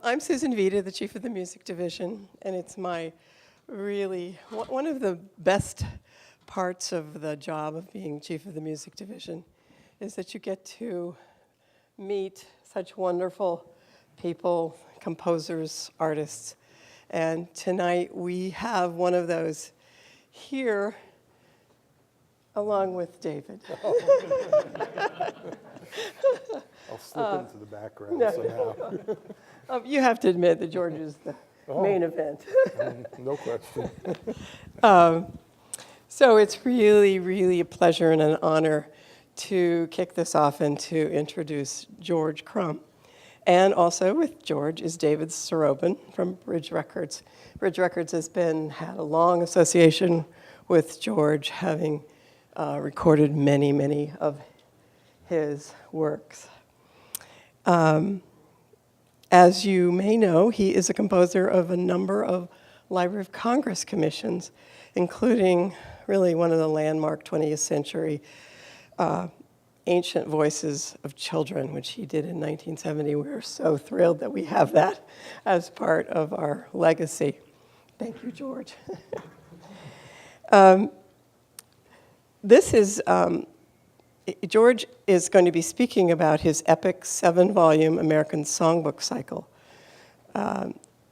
I'm Susan Vita, the chief of the music division, and it's my really, one of the best parts of the job of being chief of the music division is that you get to meet such wonderful people, composers, artists. And tonight we have one of those here along with David. I'll slip into the background somehow. You have to admit that George is the main event. No question. So it's really, really a pleasure and an honor to kick this off and to introduce George Crumb. And also with George is David Sorobin from Bridge Records. Bridge Records has had a long association with George, having recorded many, many of his works. As you may know, he is a composer of a number of Library of Congress commissions, including really one of the landmark 20th century Ancient Voices of Children, which he did in 1970. We're so thrilled that we have that as part of our legacy. Thank you, George. George is going to be speaking about his epic 7-volume American Songbook cycle.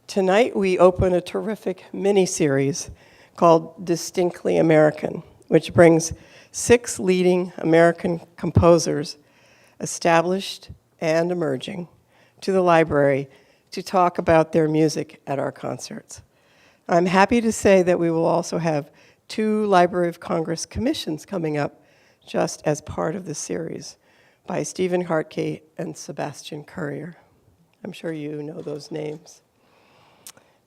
Tonight we open a terrific mini-series called Distinctly American, which brings 6 leading American composers, established and emerging, to the library to talk about their music at our concerts. I'm happy to say that we will also have 2 Library of Congress commissions coming up just as part of the series by Stephen Hartke and Sebastian Currier. I'm sure you know those names.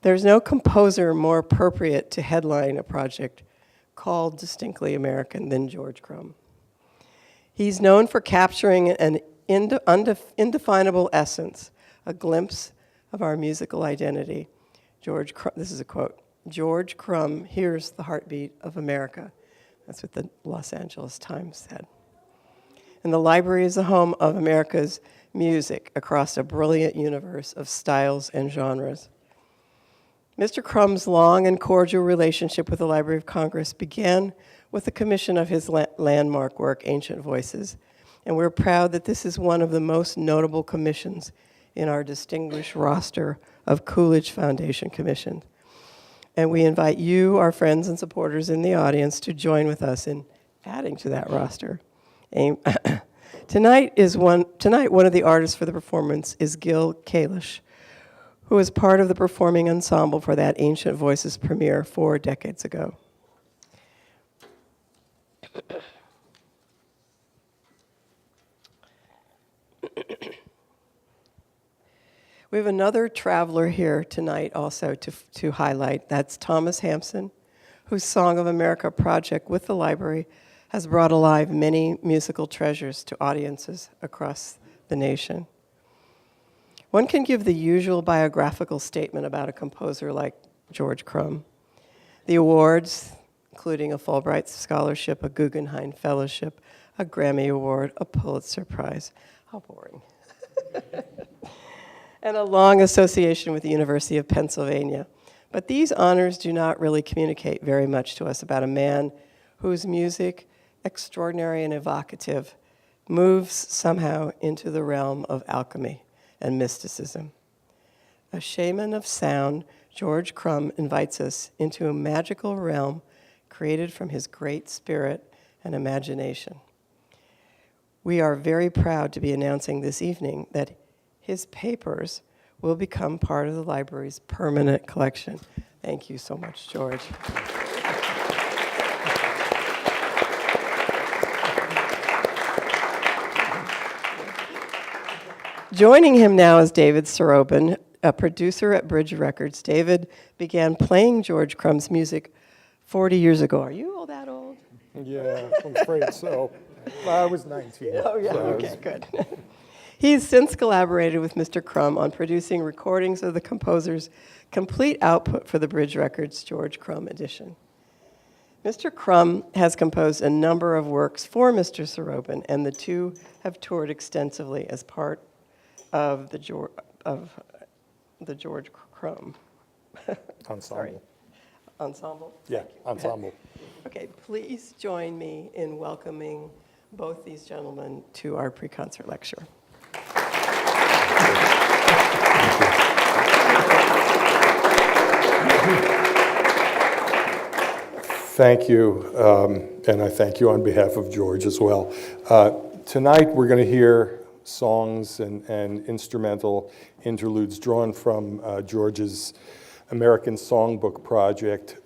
There's no composer more appropriate to headline a project called Distinctly American than George Crumb. He's known for capturing an indefinable essence, a glimpse of our musical identity. This is a quote, "George Crumb hears the heartbeat of America." That's what the Los Angeles Times said. And the library is the home of America's music across a brilliant universe of styles and genres. Mr. Crumb's long and cordial relationship with the Library of Congress began with the commission of his landmark work, Ancient Voices, and we're proud that this is one of the most notable commissions in our distinguished roster of Coolidge Foundation commissions. And we invite you, our friends and supporters in the audience, to join with us in adding to that roster. Tonight, one of the artists for the performance is Gil Kalish, who was part of the performing ensemble for that Ancient Voices premiere 4 decades ago. We have another traveler here tonight also to highlight. That's Thomas Hampson, whose Song of America project with the library has brought alive many musical treasures to audiences across the nation. One can give the usual biographical statement about a composer like George Crumb. The awards, including a Fulbright Scholarship, a Guggenheim Fellowship, a Grammy Award, a Pulitzer Prize. How boring. And a long association with the University of Pennsylvania. But these honors do not really communicate very much to us about a man whose music, extraordinary and evocative, moves somehow into the realm of alchemy and mysticism. A shaman of sound, George Crumb invites us into a magical realm created from his great spirit and imagination. We are very proud to be announcing this evening that his papers will become part of the library's permanent collection. Thank you so much, George. Joining him now is David Sorobin, a producer at Bridge Records. David began playing George Crumb's music 40 years ago. Are you all that old? Yeah, I'm afraid so. I was 19. Oh, yeah, okay, good. He's since collaborated with Mr. Crumb on producing recordings of the composer's complete output for the Bridge Records George Crumb edition. Mr. Crumb has composed a number of works for Mr. Sorobin, and the two have toured extensively as part of the George Crumb Ensemble. Ensemble. Yeah, Thank you. ensemble. Okay, please join me in welcoming both these gentlemen to our pre-concert lecture. Thank you, and I thank you on behalf of George as well. Tonight we're going to hear songs and instrumental interludes drawn from George's American Songbook project.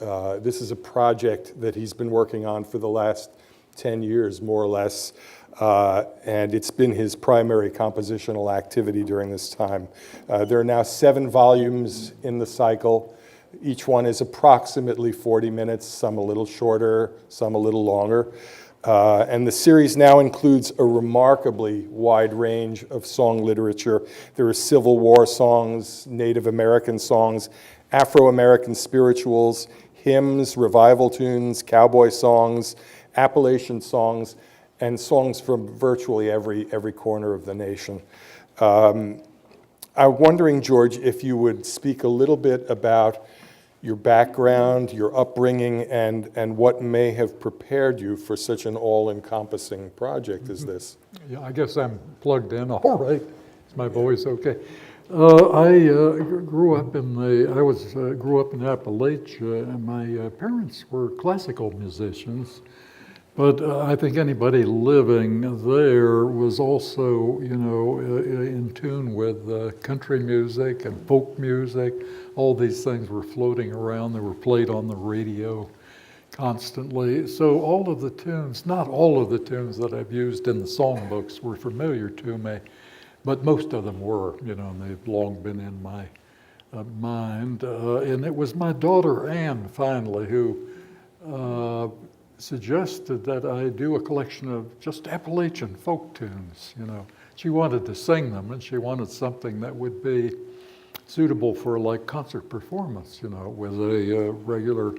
This is a project that he's been working on for the last 10 years, more or less, and it's been his primary compositional activity during this time. There are now 7 volumes in the cycle. Each one is approximately 40 minutes, some a little shorter, some a little longer. And the series now includes a remarkably wide range of song literature. There are Civil War songs, Native American songs, Afro-American spirituals, hymns, revival tunes, cowboy songs, Appalachian songs, and songs from virtually every corner of the nation. I'm wondering, George, if you would speak a little bit about your background, your upbringing, and what may have prepared you for such an all-encompassing project as this. Yeah, I guess I'm plugged in all right. Is my voice okay? I grew up in Appalachia, and my parents were classical musicians. But I think anybody living there was also, in tune with country music and folk music. All these things were floating around. They were played on the radio constantly. So all of the tunes, not all of the tunes that I've used in the songbooks were familiar to me, but most of them were, and they've long been in my mind. And it was my daughter, Ann, finally, who suggested that I do a collection of just Appalachian folk tunes, She wanted to sing them, and she wanted something that would be suitable for like concert performance, with a regular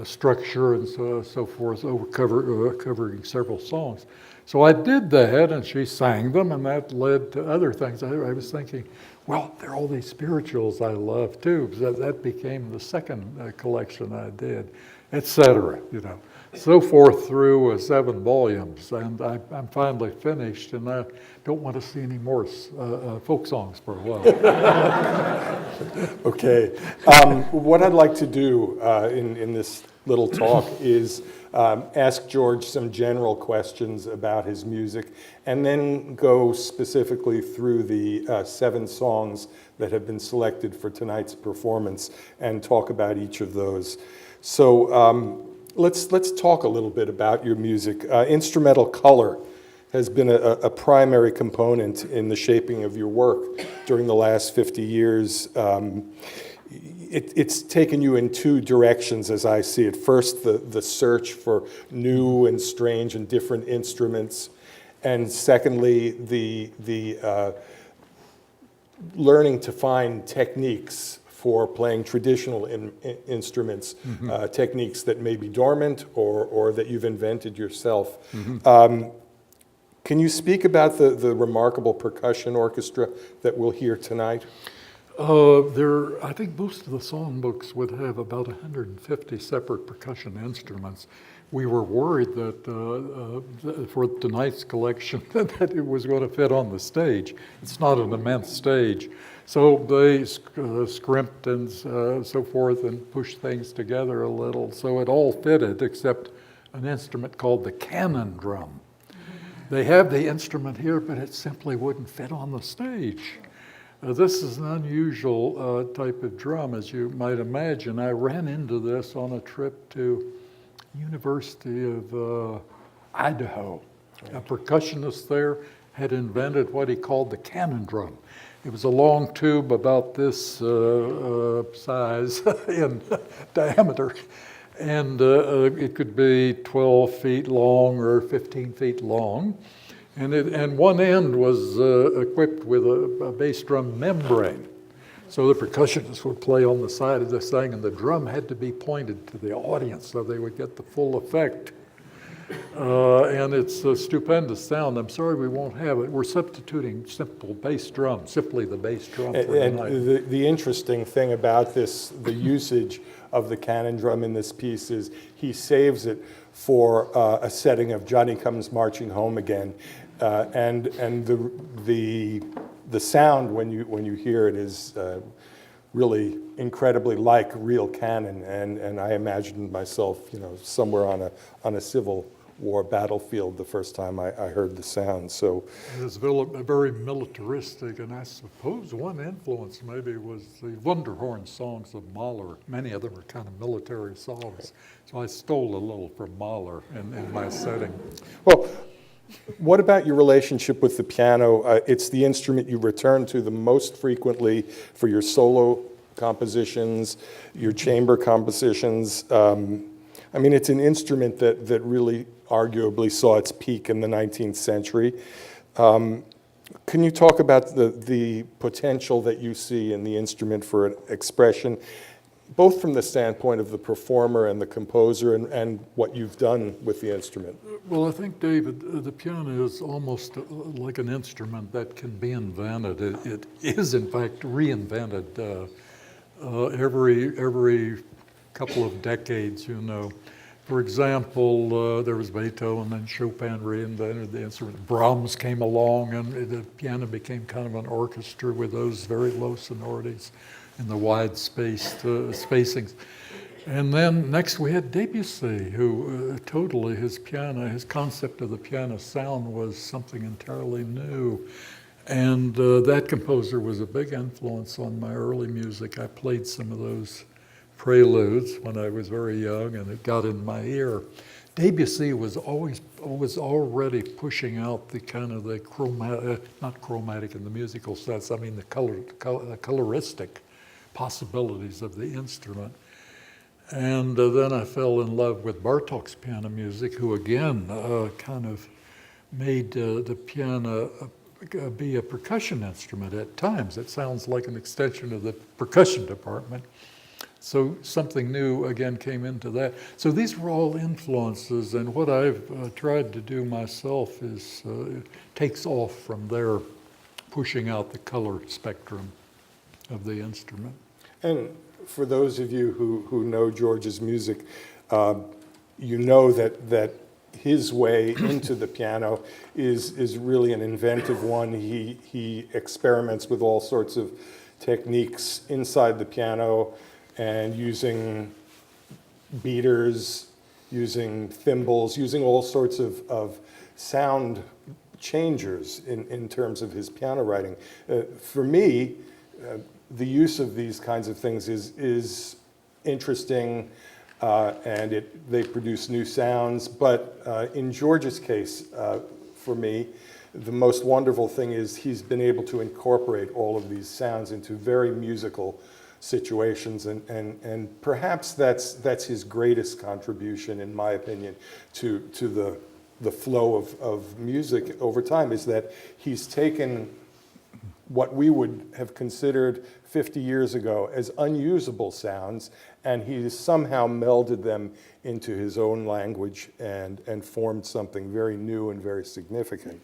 structure and so forth, covering several songs. So I did that, and she sang them, and that led to other things. I was thinking, well, there are all these spirituals I love too. That became the second collection I did, etc. So forth through 7 volumes, and I'm finally finished, and I don't want to see any more folk songs for a while. Okay. What I'd like to do in this little talk is ask George some general questions about his music, and then go specifically through the 7 songs that have been selected for tonight's performance and talk about each of those. So let's talk a little bit about your music. Instrumental color has been a primary component in the shaping of your work during the last 50 years. It's taken you in 2 directions as I see it. First, the search for new and strange and different instruments. And secondly, the learning to find techniques for playing traditional instruments, techniques that may be dormant or that you've invented yourself. Can you speak about the remarkable percussion orchestra that we'll hear tonight? I think most of the songbooks would have about 150 separate percussion instruments. We were worried that for tonight's collection that it was going to fit on the stage. It's not an immense stage. So they scrimped and so forth and pushed things together a little. So it all fitted except an instrument called the cannon drum. They have the instrument here, but it simply wouldn't fit on the stage. This is an unusual type of drum, as you might imagine. I ran into this on a trip to University of Idaho. A percussionist there had invented what he called the cannon drum. It was a long tube about this size in diameter, and it could be 12 feet long or 15 feet long. And one end was equipped with a bass drum membrane. So the percussionists would play on the side of this thing, and the drum had to be pointed to the audience so they would get the full effect. And it's a stupendous sound. I'm sorry we won't have it. We're substituting simply the bass drum for And tonight. the interesting thing about this, the usage of the cannon drum in this piece is he saves it for a setting of Johnny Comes Marching Home Again. And the sound when you hear it is really incredibly like real cannon. And I imagined myself, somewhere on a Civil War battlefield the first time I heard the sound. So It's very militaristic, and I suppose one influence maybe was the Wunderhorn songs of Mahler. Many of them are kind of military songs. So I stole a little from Mahler in my setting. well, what about your relationship with the piano? It's the instrument you return to the most frequently for your solo compositions, your chamber compositions. It's an instrument that really arguably saw its peak in the 19th century. Can you talk about the potential that you see in the instrument for an expression, both from the standpoint of the performer and the composer and what you've done with the instrument? Well, I think, David, the piano is almost like an instrument that can be invented. It is, in fact, reinvented every couple of decades, For example, there was Beethoven, and Chopin reinvented the instrument. Brahms came along, and the piano became kind of an orchestra with those very low sonorities and the wide spacings. And then next we had Debussy, who his concept of the piano sound was something entirely new. And that composer was a big influence on my early music. I played some of those preludes when I was very young, and it got in my ear. Debussy was already pushing out the kind of the not chromatic in the musical sense, the coloristic possibilities of the instrument. And then I fell in love with Bartók's piano music, who again kind of made the piano be a percussion instrument at times. It sounds like an extension of the percussion department. So something new again came into that. So these were all influences, and what I've tried to do myself is takes off from there, pushing out the color spectrum of the instrument. And for those of you who know George's music, you know that his way into the piano is really an inventive one. He experiments with all sorts of techniques inside the piano, and using beaters, using thimbles, using all sorts of sound changers in terms of his piano writing. For me, the use of these kinds of things is interesting, and they produce new sounds. But in George's case, for me, the most wonderful thing is he's been able to incorporate all of these sounds into very musical situations, and perhaps that's his greatest contribution, in my opinion, to the flow of music over time, is that he's taken what we would have considered 50 years ago as unusable sounds, and he's somehow melded them into his own language and formed something very new and very significant.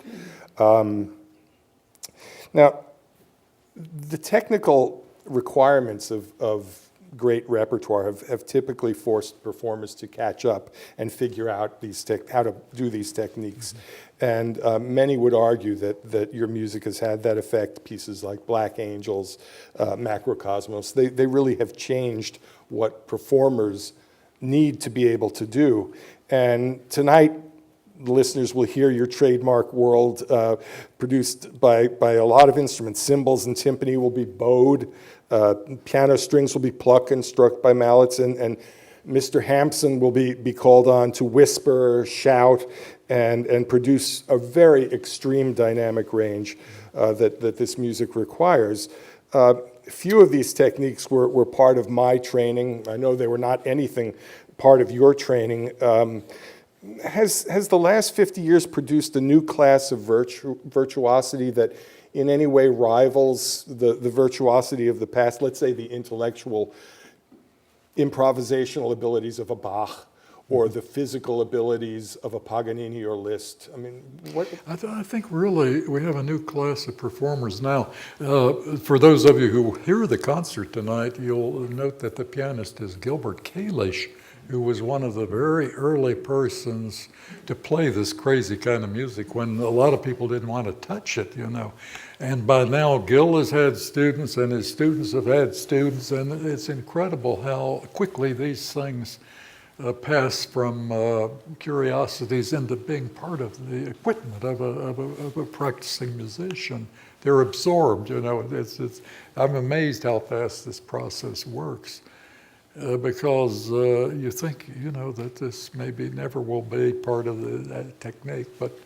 Now, the technical requirements of great repertoire have typically forced performers to catch up and figure out how to do these techniques. And many would argue that your music has had that effect. Pieces like Black Angels, Macrocosmos, they really have changed what performers need to be able to do. And tonight, listeners will hear your trademark world produced by a lot of instruments. Cymbals and timpani will be bowed. Piano strings will be plucked and struck by mallets, and Mr. Hampson will be called on to whisper, shout, and produce a very extreme dynamic range that this music requires. Few of these techniques were part of my training. I know they were not anything part of your training. Has the last 50 years produced a new class of virtuosity that in any way rivals the virtuosity of the past? Let's say the intellectual improvisational abilities of a Bach or the physical abilities of a Paganini or Liszt? I mean, what? I think really we have a new class of performers now. For those of you who hear the concert tonight, you'll note that the pianist is Gilbert Kalish, who was one of the very early persons to play this crazy kind of music when a lot of people didn't want to touch it, you know. And by now, Gil has had students, and his students have had students, and it's incredible how quickly these things pass from curiosities into being part of the equipment of a practicing musician. They're absorbed, you know. I'm amazed how fast this process works because you think, you know, that this maybe never will be part of that technique, but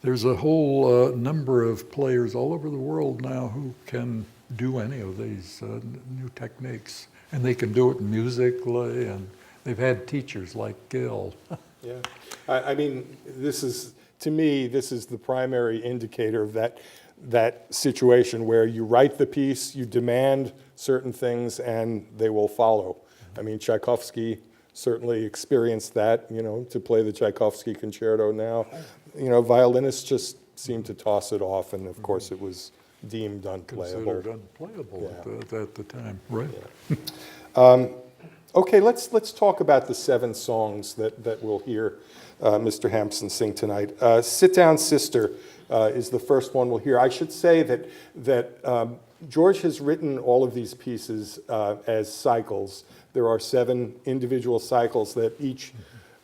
there's a whole number of players all over the world now who can do any of these new techniques, and they can do it musically, and they've had teachers like Gil. Yeah, I mean, to me, this is the primary indicator of that situation where you write the piece, you demand certain things, and they will follow. I mean, Tchaikovsky certainly experienced that, you know, to play the Tchaikovsky concerto now. You know, violinists just seem to toss it off, and of course it was deemed unplayable. Considered unplayable at the time, right? Yeah. Okay, let's talk about the 7 songs that we'll hear Mr. Hampson sing tonight. Sit Down Sister is the first one we'll hear. I should say that George has written all of these pieces as cycles. There are 7 individual cycles that each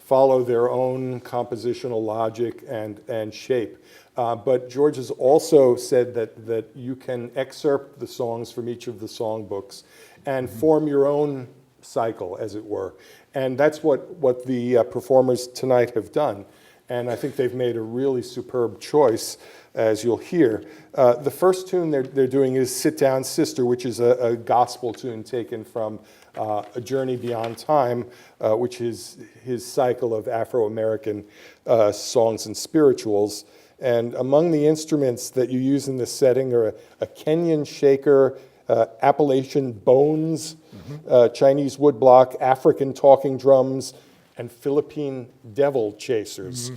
follow their own compositional logic and shape. But George has also said that you can excerpt the songs from each of the songbooks and form your own cycle, as it were. And that's what the performers tonight have done. And I think they've made a really superb choice, as you'll hear. The first tune they're doing is Sit Down Sister, which is a gospel tune taken from A Journey Beyond Time, which is his cycle of Afro-American songs and spirituals. And among the instruments that you use in this setting are a Kenyan shaker, Appalachian bones, Chinese woodblock, African talking drums, and Philippine devil chasers.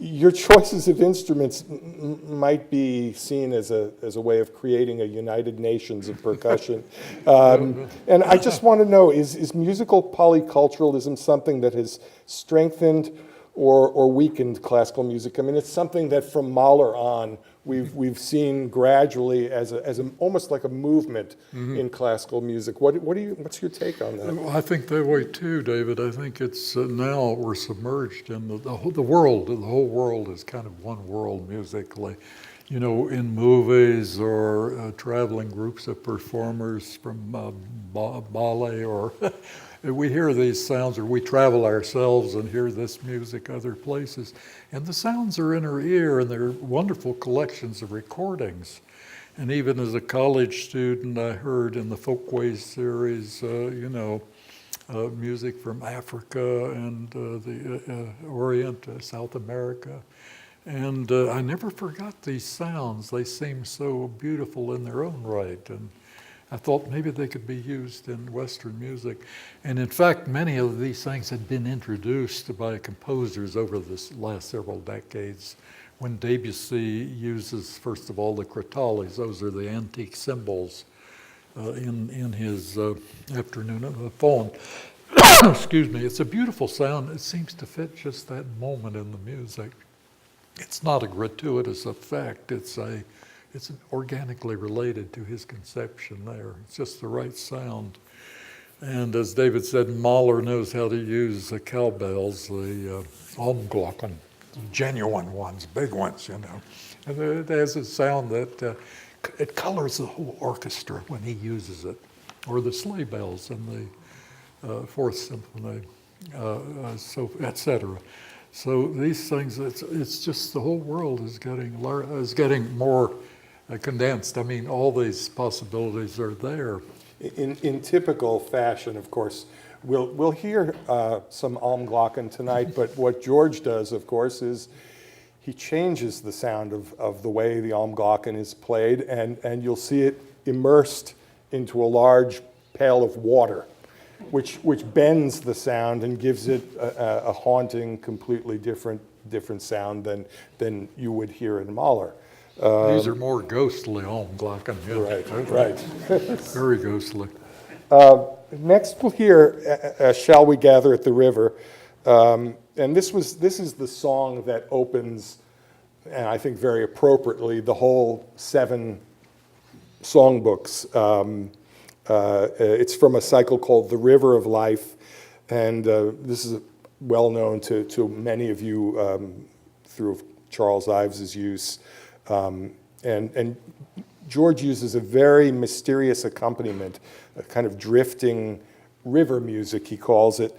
Your choices of instruments might be seen as a way of creating a United Nations of percussion. And I just want to know, is musical polyculturalism something that has strengthened or weakened classical music? I mean, it's something that from Mahler on, we've seen gradually as almost like a movement in classical music. What's your take on that? Well, I think that way too, David. I think it's now we're submerged in the world. The whole world is kind of one world musically. You know, in movies or traveling groups of performers from ballet or we hear these sounds, or we travel ourselves and hear this music other places. And the sounds are in our ear, and they're wonderful collections of recordings. And even as a college student, I heard in the Folkways series, music from Africa and the Orient, South America. And I never forgot these sounds. They seem so beautiful in their own right. And I thought maybe they could be used in Western music. And in fact, many of these things had been introduced by composers over the last several decades. When Debussy uses, first of all, the crotales, those are the antique cymbals in his Afternoon of the Faun. Excuse me, it's a beautiful sound. It seems to fit just that moment in the music. It's not a gratuitous effect. It's organically related to his conception there. It's just the right sound. And as David said, Mahler knows how to use the cowbells, the Almglocken, genuine ones, big ones, you know. And it has a sound that it colors the whole orchestra when he uses it, or the sleigh bells in the Fourth Symphony, so etc. So these things, it's just the whole world is getting more condensed. I mean, all these possibilities are there. In typical fashion, of course, we'll hear some Almglocken tonight, but what George does, of course, is he changes the sound of the way the Almglocken is played, and you'll see it immersed into a large pail of water. which bends the sound and gives it a haunting, completely different sound than you would hear in Mahler. These are more ghostly Glocken. Right. Very ghostly. Next we'll hear "Shall We Gather at the River," and this is the song that opens, and I think very appropriately, the whole 7 songbooks. It's from a cycle called "The River of Life," and this is well known to many of you through Charles Ives's use. And George uses a very mysterious accompaniment, a kind of drifting river music, he calls it,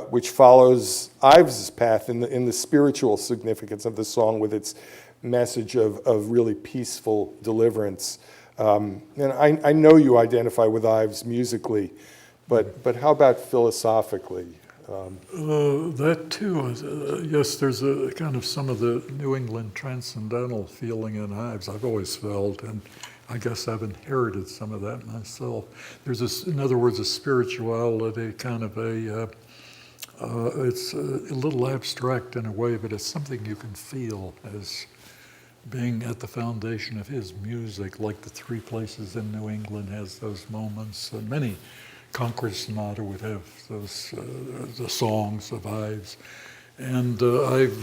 which follows Ives's path in the spiritual significance of the song with its message of really peaceful deliverance. And I know you identify with Ives musically, but how about philosophically? That too, yes, there's a kind of some of the New England transcendental feeling in Ives I've always felt, and I guess I've inherited some of that myself. There's in other words, a spirituality, kind of it's a little abstract in a way, but it's something you can feel as being at the foundation of his music, like the 3 places in New England has those moments, and many Concord Sonata would have those the songs of Ives, and I've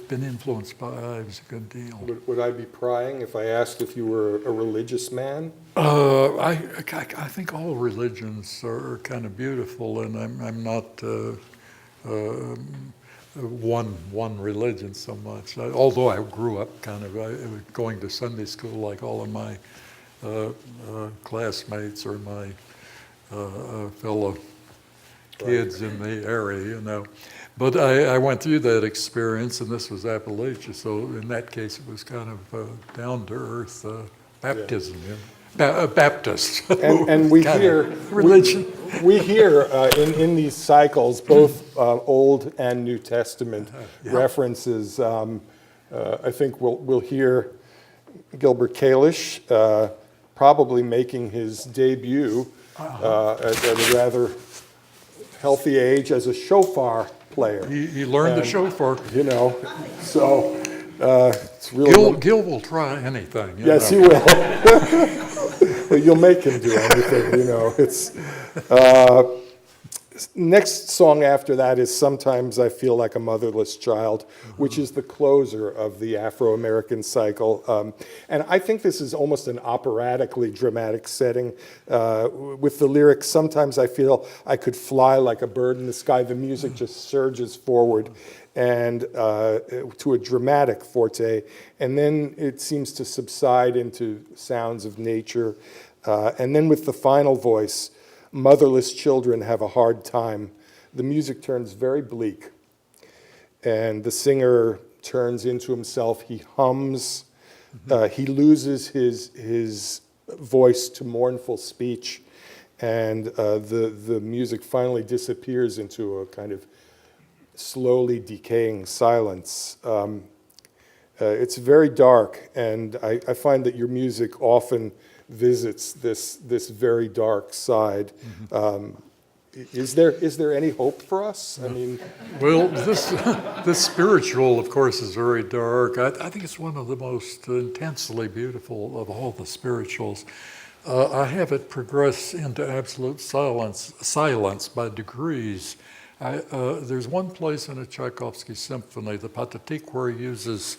been influenced by Ives a good deal. Would I be prying if I asked if you were a religious man? I think all religions are kind of beautiful, and I'm not one religion so much. Although I grew up kind of going to Sunday school like all of my classmates or my fellow kids in the area, But I went through that experience, and this was Appalachia, so in that case it was kind of down-to-earth baptism, Baptist. And we hear religion. We hear in these cycles both Old and New Testament references. I think we'll hear Gilbert Kalish probably making his debut at a rather healthy age as a shofar player. He learned the shofar. So it's really... Gil will try anything. Yes, he will. You'll make him do anything, It's... Next song after that is "Sometimes I Feel Like a Motherless Child," which is the closer of the Afro-American cycle. And I think this is almost an operatically dramatic setting with the lyrics, "Sometimes I feel I could fly like a bird in the sky." The music just surges forward and to a dramatic forte. And then it seems to subside into sounds of nature. And then with the final voice, "Motherless children have a hard time," the music turns very bleak. And the singer turns into himself. He hums. He loses his voice to mournful speech. And the music finally disappears into a kind of slowly decaying silence. It's very dark. And I find that your music often visits this very dark side. Is there any hope for us? I mean, well, this spiritual, of course, is very dark. I think it's one of the most intensely beautiful of all the spirituals. I have it progress into absolute silence by degrees. There's one place in a Tchaikovsky symphony, the Patatik, where he uses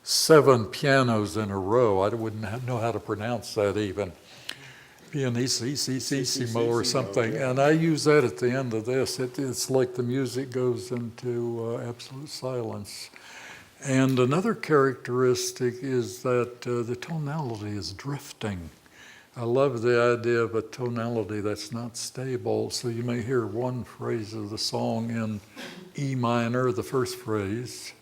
7 pianos in a row. I wouldn't know how to pronounce that even. Pianissimo or something. Yeah. And I use that at the end of this. It's like the music goes into absolute silence. And another characteristic is that the tonality is drifting. I love the idea of a tonality that's not stable. So you may hear one phrase of the song in E minor, the first phrase,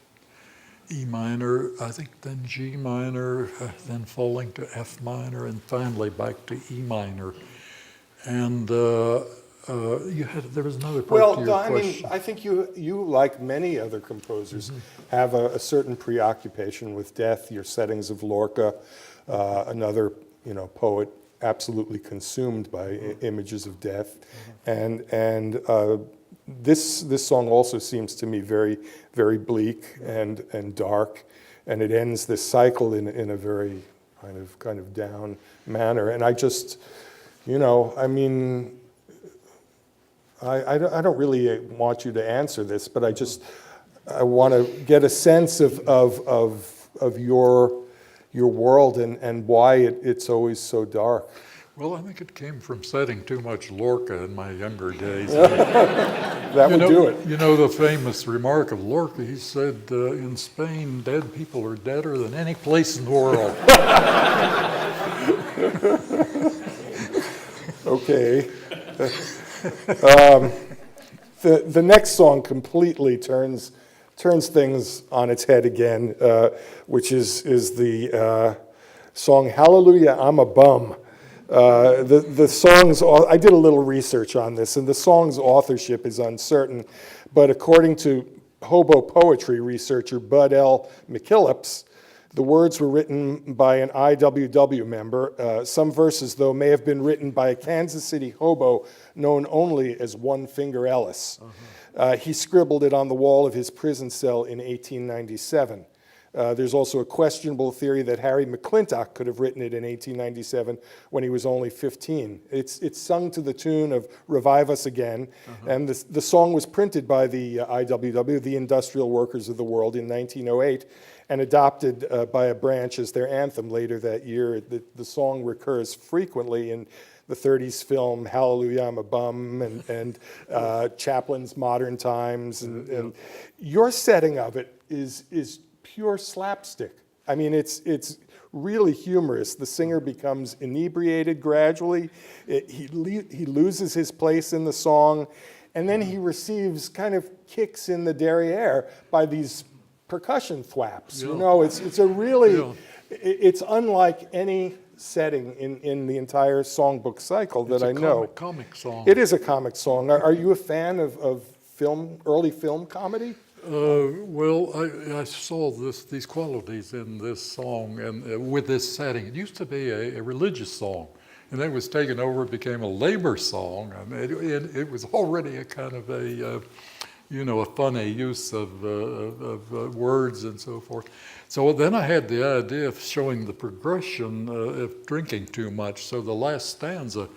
E minor, I think then G minor, then falling to F minor, and finally back to E minor. And there was another part to your question. I think you, like many other composers, have a certain preoccupation with death. Your settings of Lorca, another poet absolutely consumed by images of death, and this song also seems to me very, very bleak and dark, and it ends this cycle in a very kind of down manner. And I just, I mean, I don't really want you to answer this, but I want to get a sense of your world and why it's always so dark. Well, I think it came from studying too much Lorca in my younger days. That would do it. You know the famous remark of Lorca, he said, in Spain, dead people are deader than any place in the world. Okay. The next song completely turns things on its head again, which is the song "Hallelujah, I'm a Bum." The song's, I did a little research on this, and the song's authorship is uncertain, but according to hobo poetry researcher Bud L. McKillips, the words were written by an IWW member. Some verses, though, may have been written by a Kansas City hobo known only as One Finger Ellis. He scribbled it on the wall of his prison cell in 1897. There's also a questionable theory that Harry McClintock could have written it in 1897 when he was only 15. It's sung to the tune of Revive Us Again, and the song was printed by the IWW, the Industrial Workers of the World, in 1908, and adopted by a branch as their anthem later that year. The song recurs frequently in the 30s film Hallelujah, I'm a Bum, and Chaplin's Modern Times, and your setting of it is pure slapstick. I mean, it's really humorous. The singer becomes inebriated gradually. He loses his place in the song, and then he receives kind of kicks in the derriere by these percussion thwaps. Yeah. It's a really, it's unlike any setting in the entire songbook cycle that I know. It's a comic song. It is a comic song. Are you a fan of early film comedy? Well, I saw these qualities in this song and with this setting. It used to be a religious song, and then it was taken over, it became a labor song. I mean, it was already a kind of a funny use of words and so forth. So then I had the idea of showing the progression of drinking too much. So the last stanza,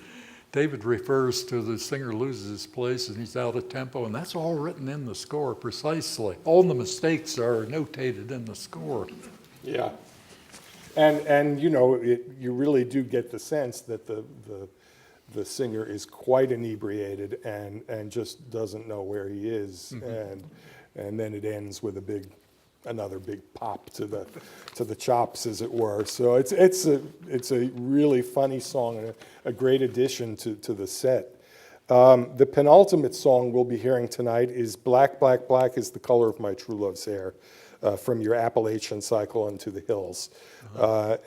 David refers to the singer loses his place and he's out of tempo, and that's all written in the score precisely. All the mistakes are notated in the score. Yeah. And you really do get the sense that the singer is quite inebriated and just doesn't know where he is, and then it ends with another big pop to the chops, as it were. So it's a really funny song and a great addition to the set. The penultimate song we'll be hearing tonight is "Black, Black, Black is the Color of My True Love's Hair," from your Appalachian cycle, Into the Hills.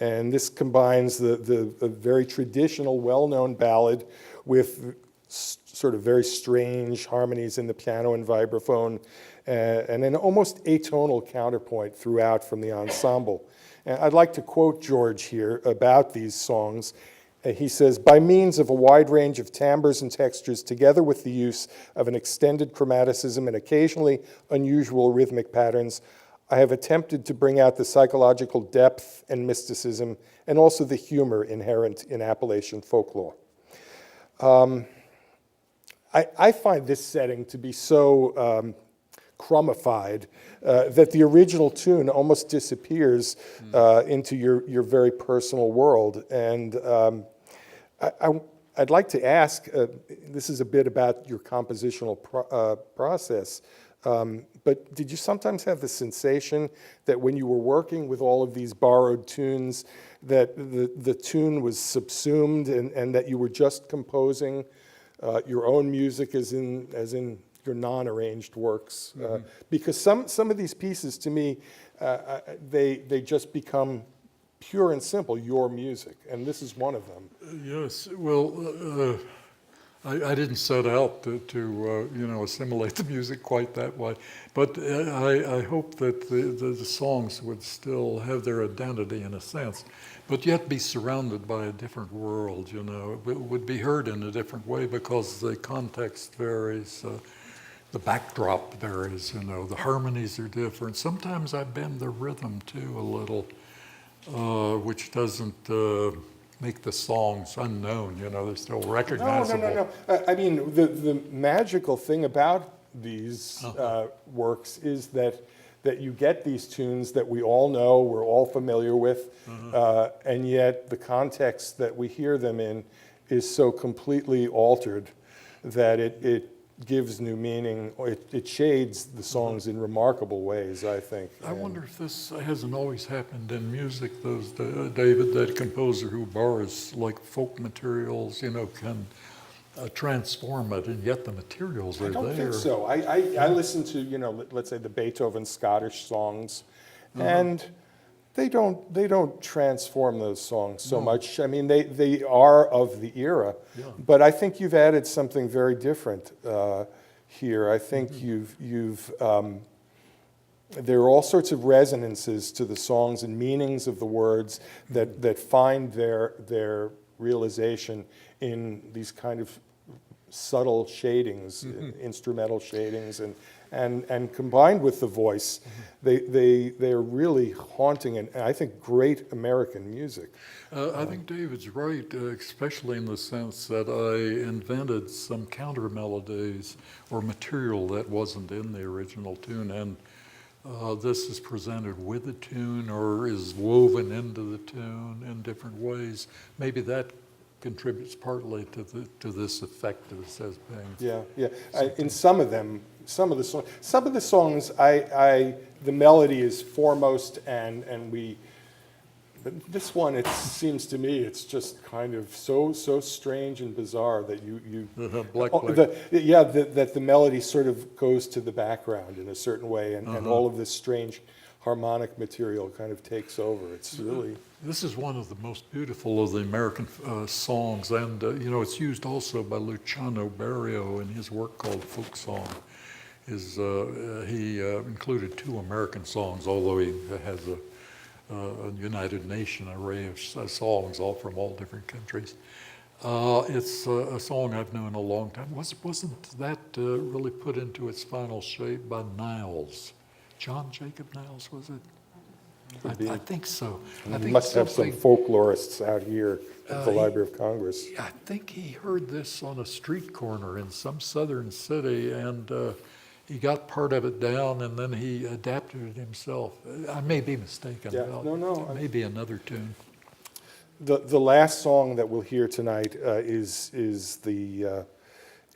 And this combines the very traditional, well-known ballad with sort of very strange harmonies in the piano and vibraphone, and an almost atonal counterpoint throughout from the ensemble. And I'd like to quote George here about these songs. He says, "By means of a wide range of timbres and textures, together with the use of an extended chromaticism and occasionally unusual rhythmic patterns, I have attempted to bring out the psychological depth and mysticism and also the humor inherent in Appalachian folklore." I find this setting to be so chromified that the original tune almost disappears into your very personal world. And I'd like to ask, this is a bit about your compositional process, but did you sometimes have the sensation that when you were working with all of these borrowed tunes, that the tune was subsumed and that you were just composing your own music as in your non-arranged works? Because some of these pieces, to me, they just become pure and simple your music, and this is one of them. Yes, well, I didn't set out to assimilate the music quite that way, but I hope that the songs would still have their identity in a sense, but yet be surrounded by a different world. It would be heard in a different way because the context varies, the backdrop varies. The harmonies are different. Sometimes I bend the rhythm too a little, which doesn't make the songs unknown. They're still recognizable. No. I mean, the magical thing about these works is that you get these tunes that we all know, we're all familiar with, and yet the context that we hear them in is so completely altered that it gives new meaning. It shades the songs in remarkable ways, I think. I wonder if this hasn't always happened in music, David, that a composer who borrows like folk materials, can transform it, and yet the materials are there. I don't think so. I listen to, let's say the Beethoven Scottish songs, and they don't transform those songs so much. I mean, they are of the era, but I think you've added something very different here. I think there are all sorts of resonances to the songs and meanings of the words that find their realization in these kind of subtle shadings, instrumental shadings, and combined with the voice, they're really haunting and I think great American music. I think David's right, especially in the sense that I invented some counter melodies or material that wasn't in the original tune, and this is presented with the tune or is woven into the tune in different ways. Maybe that contributes partly to this effect of this as being. Yeah. In some of the songs, the melody is foremost, but this one, it seems to me, it's just kind of so strange and bizarre that that the melody sort of goes to the background in a certain way, and all of this strange harmonic material kind of takes over. It's really... This is one of the most beautiful of the American songs, and it's used also by Luciano Berio in his work called Folk Song. He included 2 American songs, although he has a United Nation array of songs, all from all different countries. It's a song I've known a long time. Wasn't that really put into its final shape by Niles? John Jacob Niles, was it? I think so. I think must have some folklorists out here at the Library of Congress. I think he heard this on a street corner in some southern city, and he got part of it down, and then he adapted it himself. I may be mistaken. Yeah. It may be another tune. The last song that we'll hear tonight is the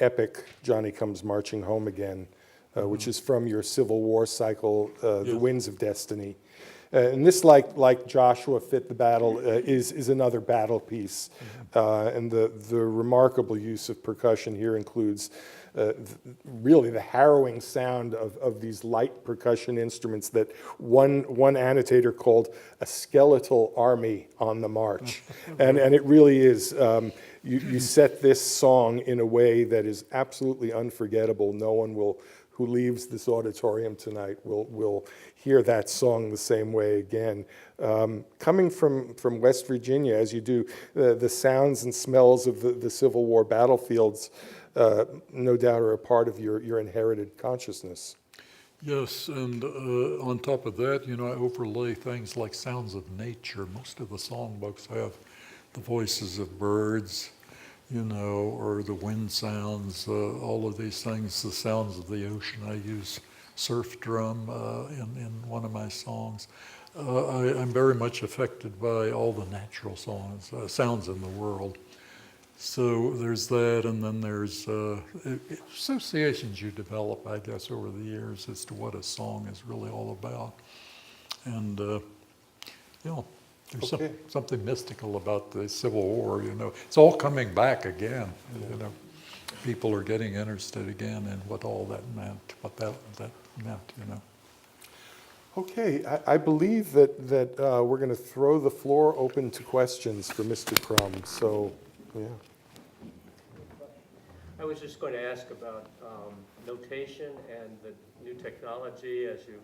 epic "Johnny Comes Marching Home Again," which is from your Civil War cycle, The Winds of Destiny. And this, like Joshua Fit the Battle, is another battle piece. And the remarkable use of percussion here includes really the harrowing sound of these light percussion instruments that one annotator called a skeletal army on the march. And it really is. You set this song in a way that is absolutely unforgettable. No one who leaves this auditorium tonight will hear that song the same way again. Coming from West Virginia, as you do, the sounds and smells of the Civil War battlefields, no doubt are a part of your inherited consciousness. Yes, and on top of that, I overlay things like sounds of nature. Most of the songbooks have the voices of birds, or the wind sounds, all of these things, the sounds of the ocean. I use surf drum in one of my songs. I'm very much affected by all the natural sounds in the world. So there's that, and then there's associations you develop, I guess, over the years as to what a song is really all about. And, there's something mystical about the Civil War, It's all coming back again, People are getting interested again in what all that meant, what that meant, Okay, I believe that we're going to throw the floor open to questions for Mr. Crum. So, yeah. I was just going to ask about notation and the new technology as you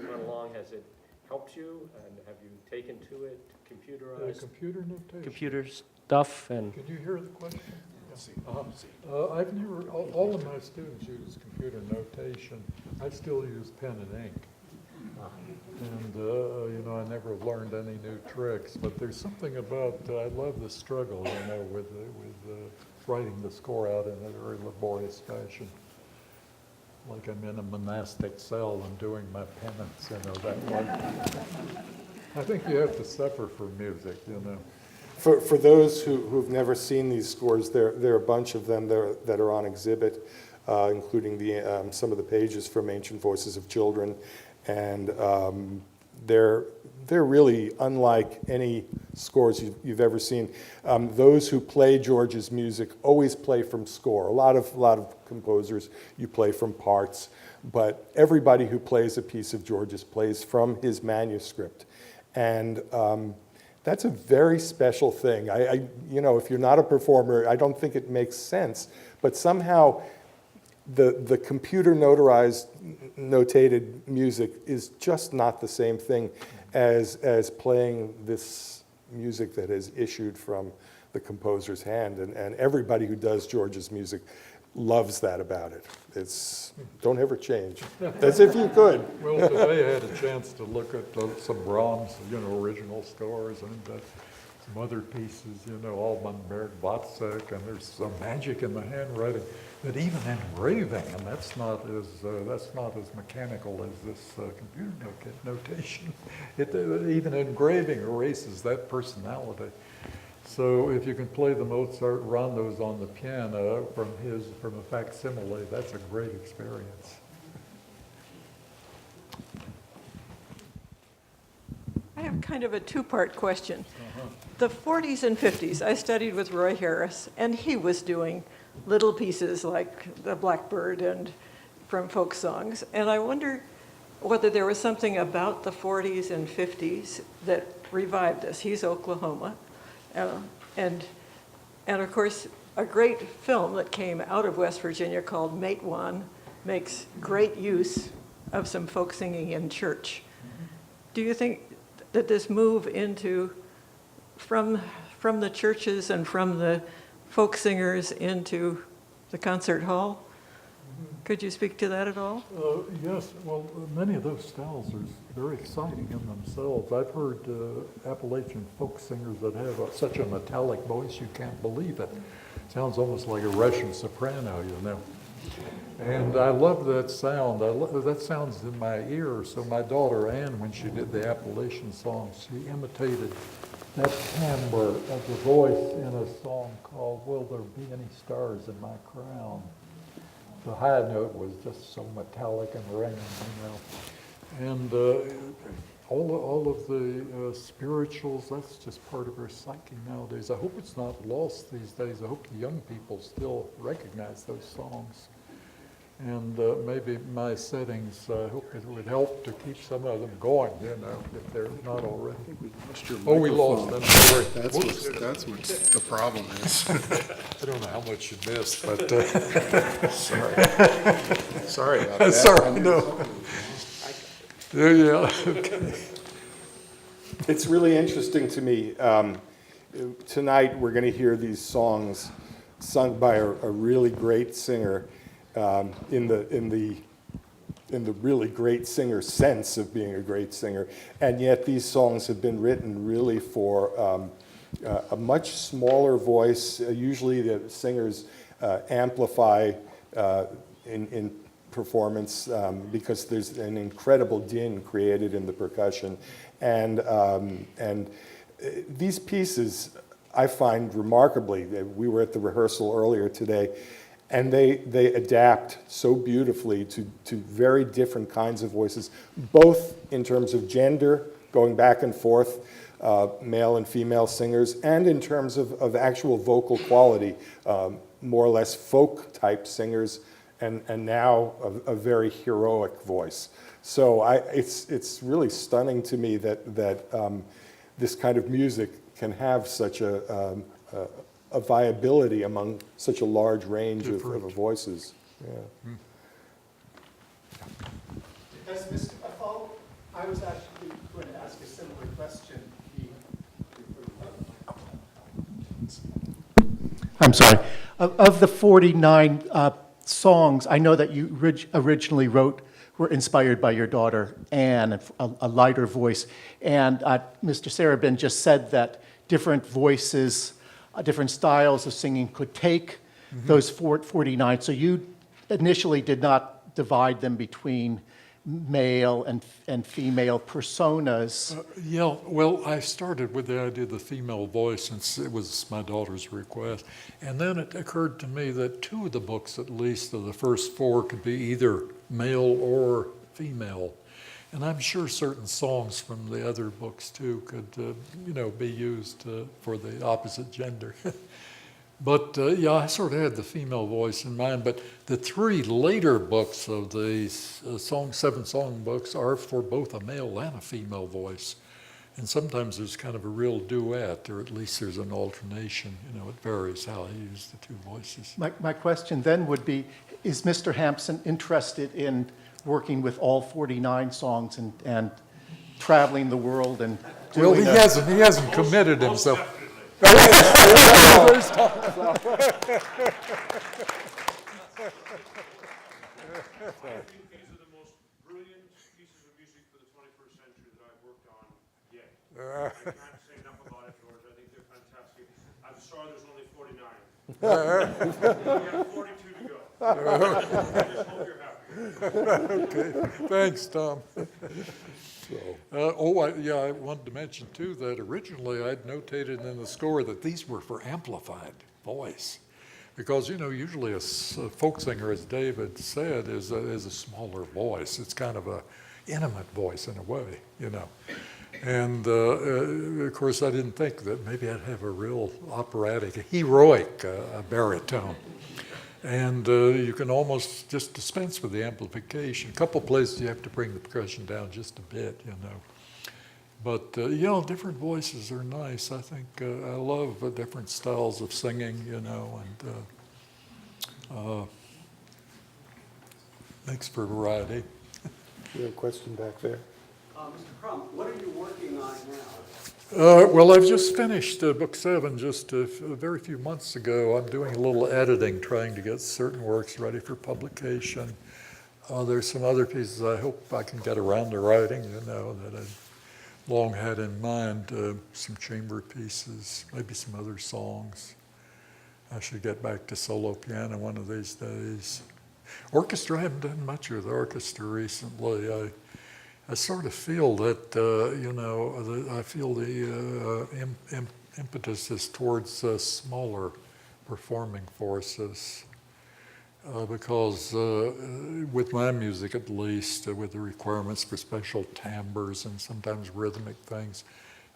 went along. Has it helped you, and have you taken to it, computerized Computer notation. computer stuff? And Can you hear the question? I've never, all of my students use computer notation. I still use pen and ink. And, you know, I never learned any new tricks, but there's something about, I love the struggle, you know, with writing the score out in a very laborious fashion. Like I'm in a monastic cell and doing my penance, you know, that way. I think you have to suffer for music, you know. For those who've never seen these scores, there are a bunch of them that are on exhibit, including some of the pages from Ancient Voices of Children, and they're really unlike any scores you've ever seen. Those who play George's music always play from score. A lot of composers, you play from parts, but everybody who plays a piece of George's plays from his manuscript, and that's a very special thing. You know, if you're not a performer, I don't think it makes sense, but somehow the computer notated music is just not the same thing as playing this music that is issued from the composer's hand, and everybody who does George's music loves that about it. Don't ever change, as if you could. Well, today I had a chance to look at some Brahms, you know, original scores, and some other pieces, you know, Alban Berg, Wozzeck, and there's some magic in the handwriting. But even engraving, and that's not as mechanical as this computer notation. Even engraving erases that personality. So if you can play the Mozart rondos on the piano from a facsimile, that's a great experience. I have kind of a two-part question. The 40s and 50s, I studied with Roy Harris, and he was doing little pieces like The Blackbird and from folk songs. And I wonder whether there was something about the 40s and 50s that revived this. He's Oklahoma. And of course, a great film that came out of West Virginia called Matewan makes great use of some folk singing in church. Do you think that this move from the churches and from the folk singers into the concert hall? Could you speak to that at all? Yes, well, many of those styles are very exciting in themselves. I've heard Appalachian folk singers that have such a metallic voice you can't believe it. Sounds almost like a Russian soprano, you know. And I love that sound. That sounds in my ear. So my daughter Ann, when she did the Appalachian songs, she imitated that timbre of the voice in a song called "Will There Be Any Stars in My Crown?" The high note was just so metallic and ringing, you know. And all of the spirituals, that's just part of our psyche nowadays. I hope it's not lost these days. I hope the young people still recognize those songs. And maybe my settings, I hope it would help to keep some of them going, you know, if they're not already. We lost them. Sorry. That's what the problem is. I don't know how much you missed, but Sorry about that. sorry, no. Yeah, okay. It's really interesting to me. Tonight we're going to hear these songs sung by a really great singer. In the really great singer sense of being a great singer, and yet these songs have been written really for a much smaller voice. Usually the singers amplify in performance because there's an incredible din created in the percussion, and these pieces I find remarkably. We were at the rehearsal earlier today. And they adapt so beautifully to very different kinds of voices, both in terms of gender, going back and forth, male and female singers, and in terms of actual vocal quality, more or less folk-type singers, and now a very heroic voice. So it's really stunning to me that this kind of music can have such a a viability among such a large range of voices. Yeah. As Mr. Buffalo, I was actually going to ask a similar question. I'm sorry. Of the 49 songs, I know that you originally were inspired by your daughter, Anne, a lighter voice. And Mr. Sarabin just said that different voices, different styles of singing could take those 49. So you initially did not divide them between male and female personas. Yeah, well, I started with the idea of the female voice since it was my daughter's request. And then it occurred to me that 2 of the books, at least, of the first 4 could be either male or female. And I'm sure certain songs from the other books, too, could, be used for the opposite gender. But, yeah, I sort of had the female voice in mind. But the 3 later books of the 7 song books are for both a male and a female voice. And sometimes there's kind of a real duet, or at least there's an alternation. It varies how I use the 2 voices. My question then would be, is Mr. Hampson interested in working with all 49 songs and traveling the world and doing Well, he hasn't committed himself. These are the most brilliant pieces of music for the 21st century that I've worked on yet. I can't say enough about it, George. I think they're fantastic. I'm sorry there's only 49. We have 42 to go. I just hope you're happy. Okay, thanks, Tom. I wanted to mention, too, that originally I'd notated in the score that these were for amplified voice. Because, usually a folk singer, as David said, is a smaller voice. It's kind of a intimate voice in a way, And, of course, I didn't think that maybe I'd have a real operatic, heroic baritone. And you can almost just dispense with the amplification. A couple places you have to bring the percussion down just a bit, But, different voices are nice. I think I love different styles of singing, and makes for variety. You have a question back there? Mr. Crump, what are you working on now? Well, I've just finished book 7 just a very few months ago. I'm doing a little editing, trying to get certain works ready for publication. There's some other pieces I hope I can get around to writing, that I've long had in mind. Some chamber pieces, maybe some other songs. I should get back to solo piano one of these days. Orchestra, I haven't done much with orchestra recently. I sort of feel that, I feel the impetus is towards smaller performing forces. Because with my music, at least, with the requirements for special timbres and sometimes rhythmic things,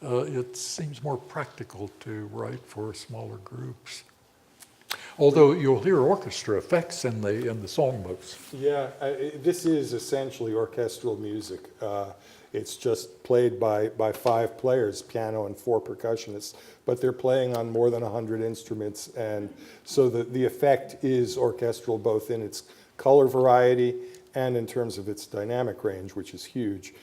it seems more practical to write for smaller groups. Although you'll hear orchestra effects in the songbooks. Yeah, this is essentially orchestral music. It's just played by 5 players, piano and 4 percussionists, but they're playing on more than 100 instruments, and so the effect is orchestral both in its color variety and in terms of its dynamic range, which is huge.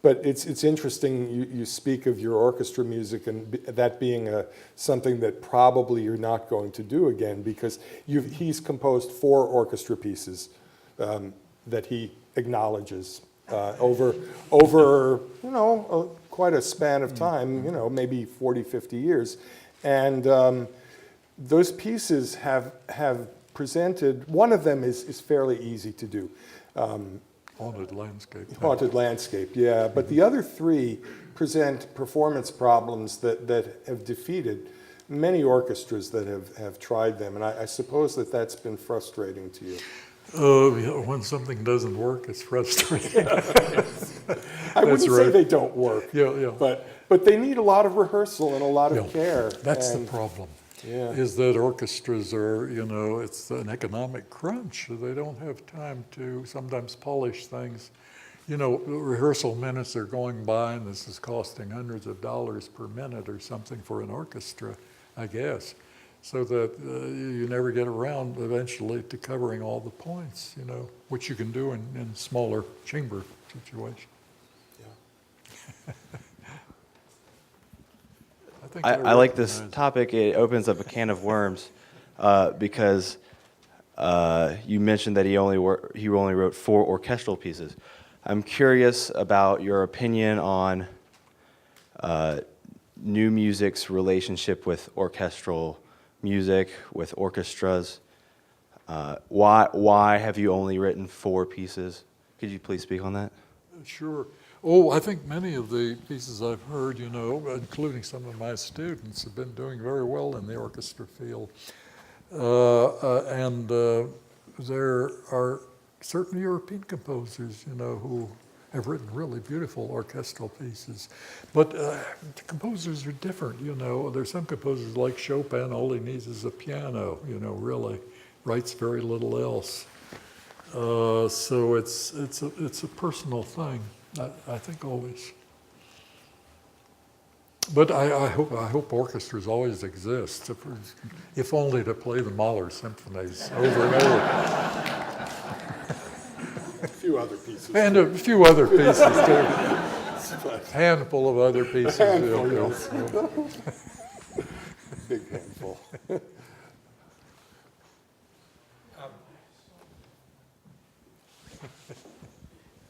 But it's interesting you speak of your orchestra music and that being something that probably you're not going to do again, because he's composed 4 orchestra pieces that he acknowledges over quite a span of time, maybe 40, 50 years. And those pieces have presented, one of them is fairly easy to do. Haunted Landscape. Haunted Landscape, yeah. But the other 3 present performance problems that have defeated many orchestras that have tried them. And I suppose that's been frustrating to you. When something doesn't work, it's frustrating. I wouldn't say they don't work. Yeah. But they need a lot of rehearsal and a lot of care. That's the problem. Yeah. Is that orchestras are, it's an economic crunch. They don't have time to sometimes polish things. Rehearsal minutes are going by, and this is costing hundreds of dollars per minute or something for an orchestra. I guess, so that you never get around eventually to covering all the points, which you can do in smaller chamber situations. I like this topic. It opens up a can of worms because you mentioned that he only wrote 4 orchestral pieces. I'm curious about your opinion on new music's relationship with orchestral music, with orchestras. Why have you only written 4 pieces? Could you please speak on that? Sure. Oh, I think many of the pieces I've heard, including some of my students, have been doing very well in the orchestra field. And there are certain European composers, who have written really beautiful orchestral pieces. But composers are different, There's some composers like Chopin, all he needs is a piano, really. Writes very little else. So it's a personal thing. I think always. But I hope orchestras always exist, if only to play the Mahler symphonies over and over. A few other pieces. And a few other pieces too. Handful of other pieces. Big handful.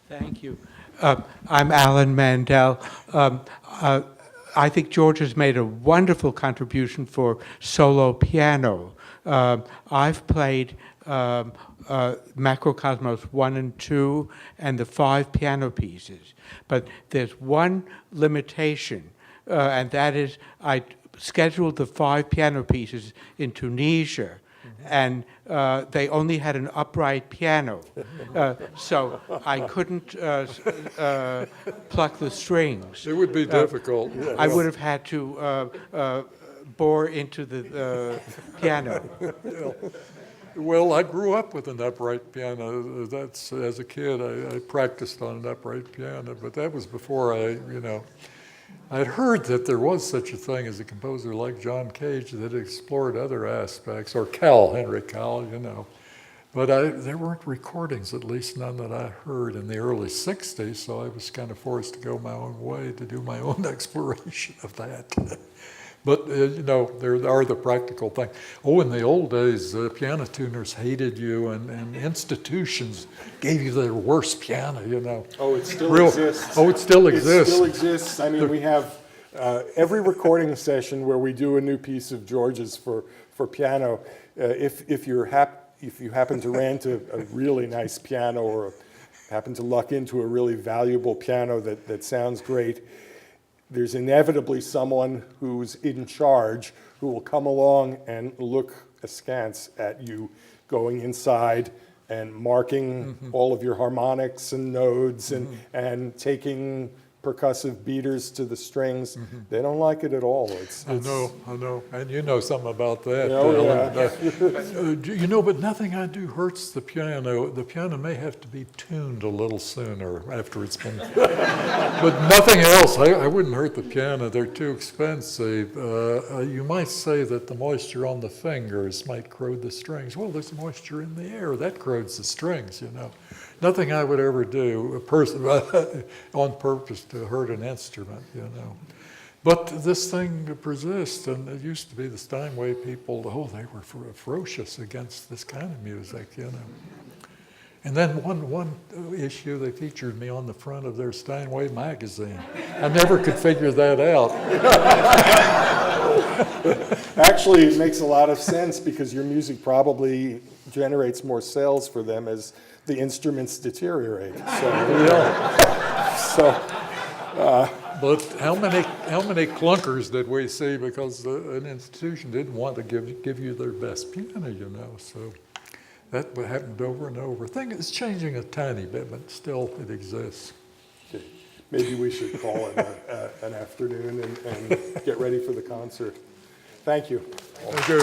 Thank you. I'm Alan Mandel. I think George has made a wonderful contribution for solo piano. I've played Macrocosmos 1 and 2 and the 5 piano pieces, but there's one limitation, and that is I scheduled the 5 piano pieces in Tunisia, and they only had an upright piano, so I couldn't pluck the strings. It would be difficult. I would have had to bore into the piano. Well, I grew up with an upright piano. That's, as a kid, I practiced on an upright piano, but that was before I'd heard that there was such a thing as a composer like John Cage that explored other aspects, or Henry Cowell, But there weren't recordings, at least none that I heard in the early 60s, so I was kind of forced to go my own way to do my own exploration of that. But, there are the practical things. Oh, in the old days, piano tuners hated you, and institutions gave you their worst piano, Oh, it still exists. Oh, it still exists. It still exists. I mean, we have every recording session where we do a new piece of George's for piano. If you happen to rent a really nice piano, or happen to luck into a really valuable piano that sounds great, there's inevitably someone who's in charge who will come along and look askance at you going inside and marking all of your harmonics and nodes and taking percussive beaters to the strings. They don't like it at all. I know, and you know something about that. But nothing I do hurts the piano. The piano may have to be tuned a little sooner after it's been, but nothing else. I wouldn't hurt the piano. They're too expensive. You might say that the moisture on the fingers might corrode the strings. Well, there's moisture in the air. That corrodes the strings, Nothing I would ever do on purpose to hurt an instrument, But this thing persists, and it used to be the Steinway people, they were ferocious against this kind of music, And then one issue, they featured me on the front of their Steinway magazine. I never could figure that out. Actually, it makes a lot of sense because your music probably generates more sales for them as the instruments deteriorate. But how many clunkers did we see because an institution didn't want to give you their best piano, So that happened over and over. Thing is changing a tiny bit, but still it exists. Okay. Maybe we should call it an afternoon and get ready for the concert. Thank you. Thank you.